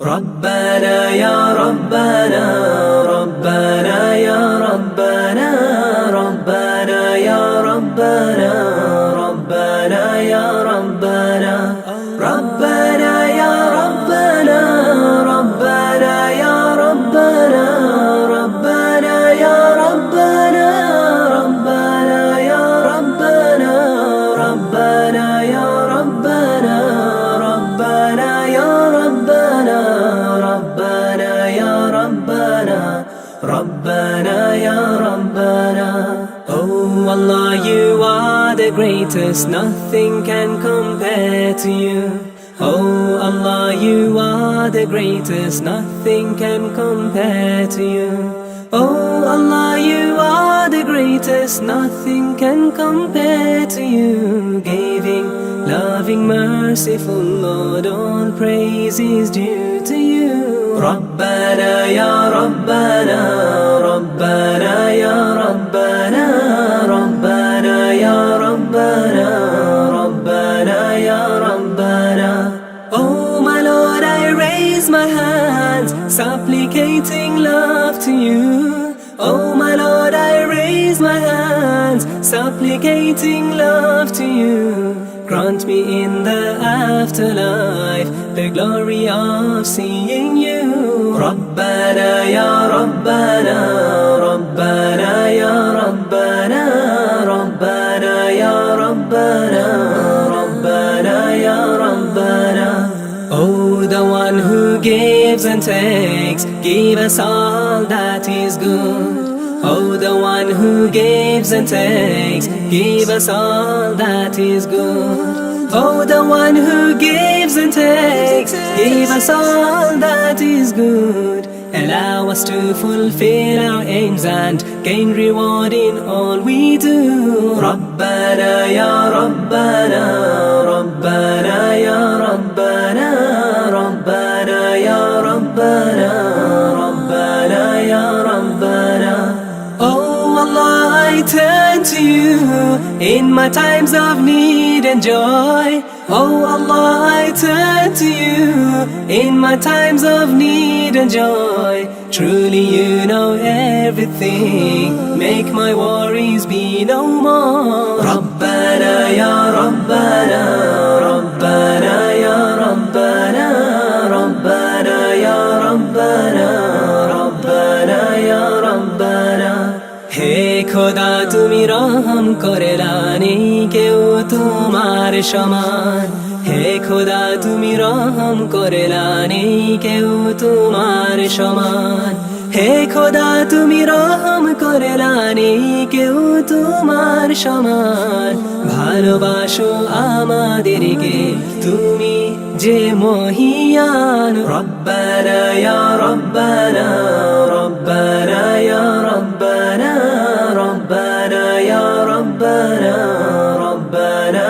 ربنا يا ربنا ربنا يا ربنا ربنا يا ربنا ربنا يا ربنا ربنا يا ربنا ربنا يا ربنا ربنا يا ربنا ربنا يا ربنا ربنا يا ربنا ربنا يا ربنا ربنا يا ربنا ربنا يا ربنا. Oh Allah, you are the greatest, nothing can compare to you. Oh Allah, you are the greatest, nothing can compare to you. Oh Allah, you are the greatest, nothing can compare to you. Giving, loving, merciful Lord, all praise is due to you. ربنا يا ربنا ربنا يا ربنا ربنا يا ربنا ربنا يا ربنا. Oh my Lord, I raise my hands, supplicating love to you. Oh my Lord, I raise my hands, supplicating love to you. Grant me in the afterlife the glory of seeing you. ربنا يا ربنا ربنا يا ربنا ربنا يا ربنا ربنا يا ربنا. Oh, the one who gives and takes, give us all that is good. Oh, the one who gives and takes, give us all that is good. Oh, the one who gives and takes, give us all that is good. Allow us to fulfill our aims and gain reward in all we do. ربنا يا ربنا ربنا يا ربنا ربنا يا ربنا ربنا يا ربنا. Oh Allah, I turn to you in my times of need and joy. Oh Allah, I turn to you in my times of need and joy. Truly you know everything, make my worries be no more. ربنا يا ربنا ربنا يا ربنا ربنا يا ربنا ربنا يا ربنا. হে খোদা তুমি রহম করেলা, নেই কেউ তোমার সমান। হে খোদা তুমি রহম করেলা, নেই কেউ তোমার সমান। হে খোদা তুমি রহম করেলা, নেই কেউ তোমার সমান। ভালোবাসো আমাদেরকে তুমি যে মহিয়ান। রব্বানা ইয়া রব্বানা রব্বানা ইয়া রব্বানা ربنا يا ربنا ربنا